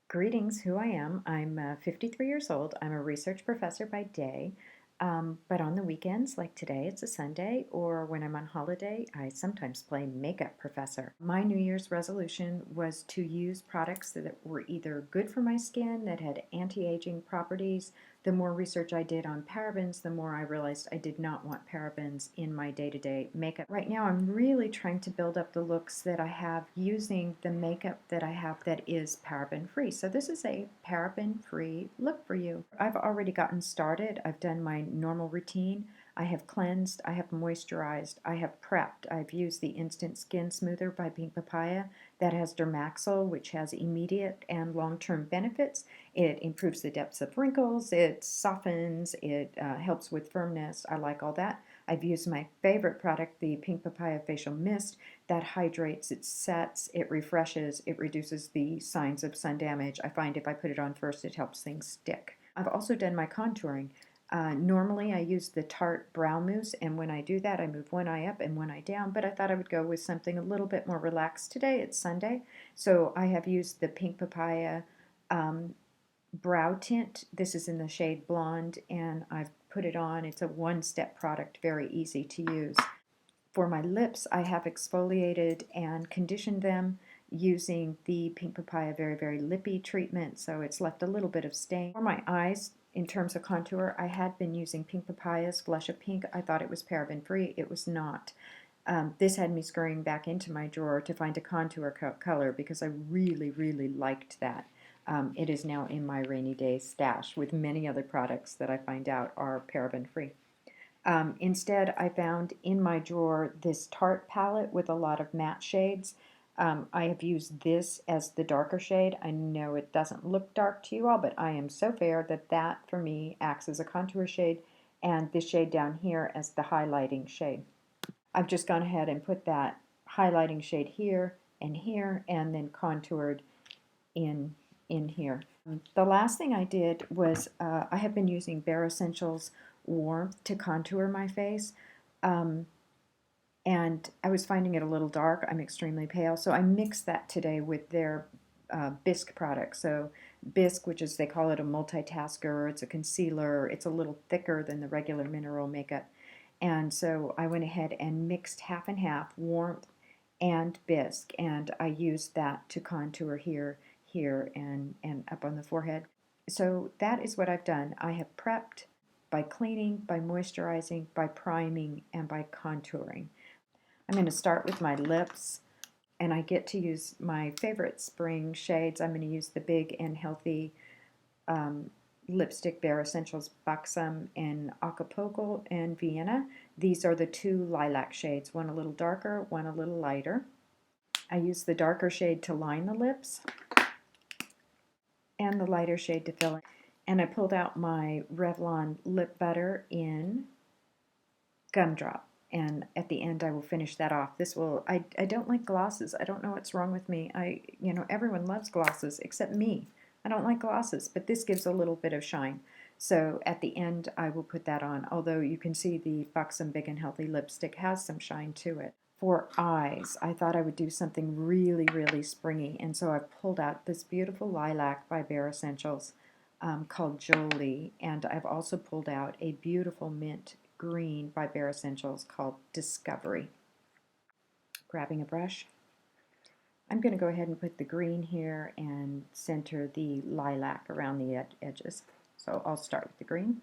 Greetings, who I am. I'm 53 years old. I'm a research professor by day, but on the weekends, like today, it's a Sunday, or when I'm on holiday, I sometimes play makeup professor. My New Year's resolution was to use products that were either good for my skin, that had anti-aging properties. The more research I did on parabens, the more I realized I did not want parabens in my day-to-day makeup. Right now, I'm really trying to build up the looks that I have using the makeup that I have that is paraben-free. So this is a paraben-free look for you. I've already gotten started. I've done my normal routine. I have cleansed, I have moisturized, I have prepped. I've used the Instant Skin Smoother by Pink Papaya that has Dermaxil, which has immediate and long-term benefits. It improves the depths of wrinkles, it softens, it helps with firmness. I like all that. I've used my favorite product, the Pink Papaya Facial Mist, that hydrates, it sets, it refreshes, it reduces the signs of sun damage. I find if I put it on first, it helps things stick. I've also done my contouring. Normally I use the Tarte Brow Mousse, and when I do that I move one eye up and one eye down, but I thought I would go with something a little bit more relaxed today. It's Sunday, so I have used the Pink Papaya brow tint. This is in the shade Blonde, and I've put it on. It's a one-step product, very easy to use. For my lips, I have exfoliated and conditioned them using the Pink Papaya Very Very Lippy treatment, so it's left a little bit of stain. For my eyes, in terms of contour, I had been using Pink Papaya's Blush of Pink. I thought it was paraben-free. It was not. This had me scurrying back into my drawer to find a contour color because I really, really liked that. It is now in my rainy day stash with many other products that I find out are paraben-free. Instead, I found in my drawer this Tarte palette with a lot of matte shades. I have used this as the darker shade. I know it doesn't look dark to you all, but I am so fair that that for me acts as a contour shade, and this shade down here as the highlighting shade. I've just gone ahead and put that highlighting shade here, and then contoured in here. The last thing I did was I have been using Bare Escentuals Warmth to contour my face. And I was finding it a little dark. I'm extremely pale, so I mixed that today with their Bisque product. So Bisque, which is, they call it a multitasker, it's a concealer, it's a little thicker than the regular mineral makeup. And so I went ahead and mixed half and half, Warmth and Bisque, and I used that to contour here, and up on the forehead. So that is what I've done. I have prepped by cleaning, by moisturizing, by priming, and by contouring. I'm going to start with my lips, and I get to use my favorite spring shades. I'm going to use the Big and Healthy lipstick, Bare Escentuals Buxom in Acapulco and Vienna. These are the two lilac shades, one a little darker, one a little lighter. I use the darker shade to line the lips and the lighter shade to fill in. And I pulled out my Revlon lip butter in Gumdrop. And at the end I will finish that off. I don't like glosses. I don't know what's wrong with me. Everyone loves glosses except me. I don't like glosses, but this gives a little bit of shine. So at the end I will put that on, although you can see the Buxom Big and Healthy lipstick has some shine to it. For eyes, I thought I would do something really, really springy, and so I pulled out this beautiful lilac by Bare Escentuals called Joelie, and I've also pulled out a beautiful mint green by Bare Escentuals called Discovery. Grabbing a brush, I'm going to go ahead and put the green here and center the lilac around the edges. So I'll start with the green.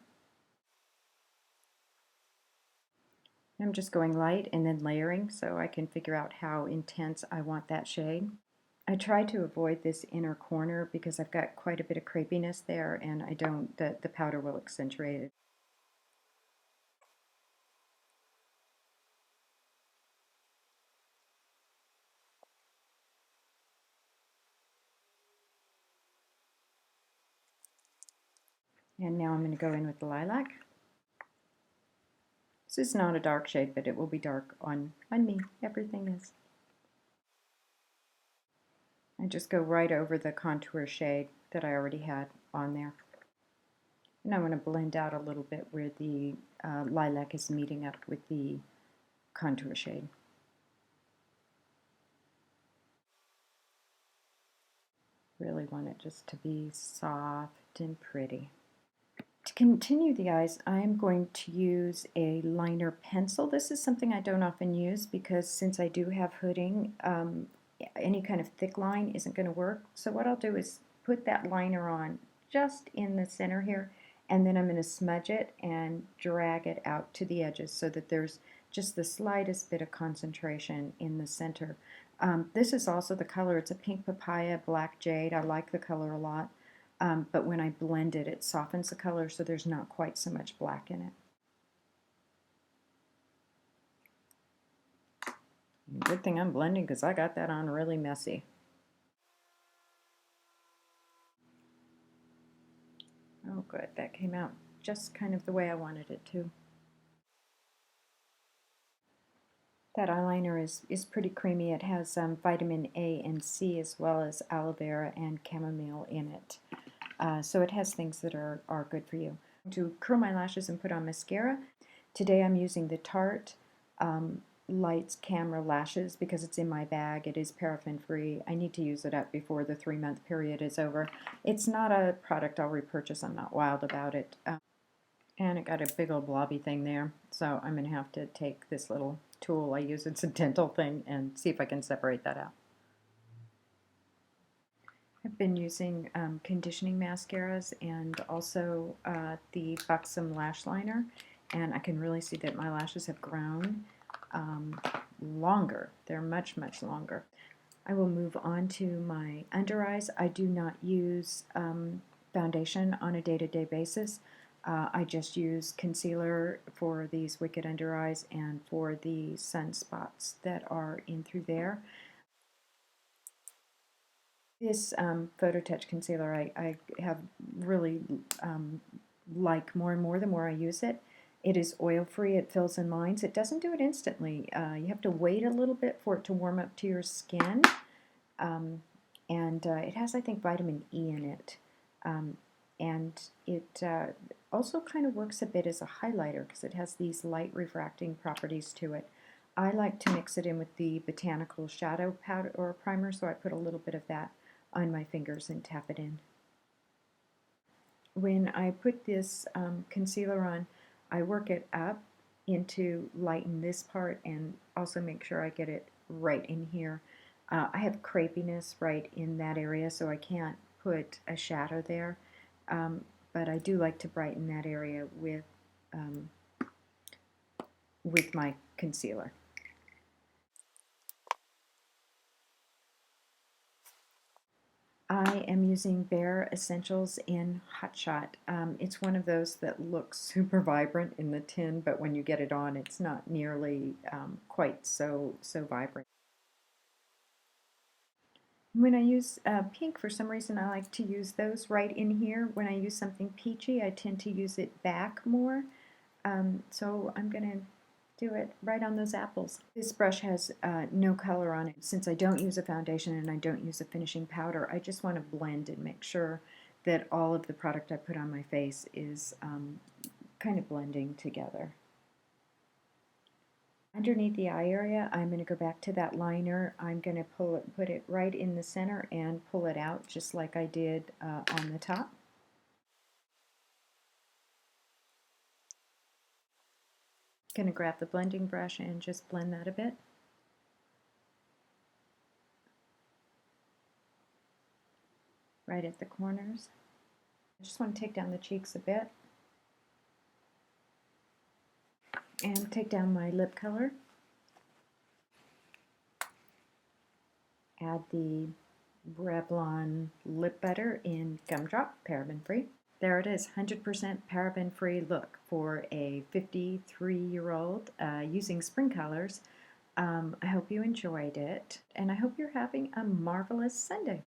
I'm just going light and then layering so I can figure out how intense I want that shade. I try to avoid this inner corner because I've got quite a bit of crepiness there, and I don't, the powder will accentuate it. And now I'm going to go in with the lilac. This is not a dark shade, but it will be dark on me. Everything is. I just go right over the contour shade that I already had on there. And I'm going to blend out a little bit where the lilac is meeting up with the contour shade. Really want it just to be soft and pretty. To continue the eyes, I am going to use a liner pencil. This is something I don't often use because since I do have hooding, any kind of thick line isn't going to work. So what I'll do is put that liner on just in the center here, and then I'm going to smudge it and drag it out to the edges so that there's just the slightest bit of concentration in the center. This is also the color. It's a Pink Papaya Black Jade. I like the color a lot. But when I blend it, it softens the color so there's not quite so much black in it. Good thing I'm blending because I got that on really messy. Oh good, that came out just kind of the way I wanted it to. That eyeliner is pretty creamy. It has vitamin A and C as well as aloe vera and chamomile in it. So it has things that are good for you. To curl my lashes and put on mascara, today I'm using the Tarte Lights Camera Lashes because it's in my bag. It is paraben-free. I need to use it up before the 3-month period is over. It's not a product I'll repurchase. I'm not wild about it. And it got a big old blobby thing there, so I'm going to have to take this little tool I use, it's a dental thing, and see if I can separate that out. I've been using conditioning mascaras and also the Buxom lash liner, and I can really see that my lashes have grown longer. They're much, much longer. I will move on to my under eyes. I do not use foundation on a day-to-day basis. I just use concealer for these wicked under eyes and for the sunspots that are in through there. This Photo Touch concealer I have really like more and more the more I use it. It is oil-free, it fills in lines. It doesn't do it instantly. You have to wait a little bit for it to warm up to your skin. And it has, I think, vitamin E in it. And it also kind of works a bit as a highlighter because it has these light refracting properties to it. I like to mix it in with the Botanical Shadow Powder or Primer, so I put a little bit of that on my fingers and tap it in. When I put this concealer on, I work it up into lighten this part and also make sure I get it right in here. I have crepiness right in that area, so I can't put a shadow there, but I do like to brighten that area with my concealer. I am using Bare Escentuals in Hot Shot. It's one of those that looks super vibrant in the tin, but when you get it on, it's not nearly quite so vibrant. When I use pink, for some reason I like to use those right in here. When I use something peachy, I tend to use it back more. So I'm going to do it right on those apples. This brush has no color on it. Since I don't use a foundation and I don't use a finishing powder, I just want to blend and make sure that all of the product I put on my face is kind of blending together. Underneath the eye area, I'm going to go back to that liner. I'm going to put it right in the center and pull it out just like I did on the top. Going to grab the blending brush and just blend that a bit. Right at the corners. I just want to take down the cheeks a bit. And take down my lip color. Add the Revlon lip butter in Gumdrop, paraben-free. There it is, 100% paraben-free look for a 53-year-old using spring colors. I hope you enjoyed it, and I hope you're having a marvelous Sunday.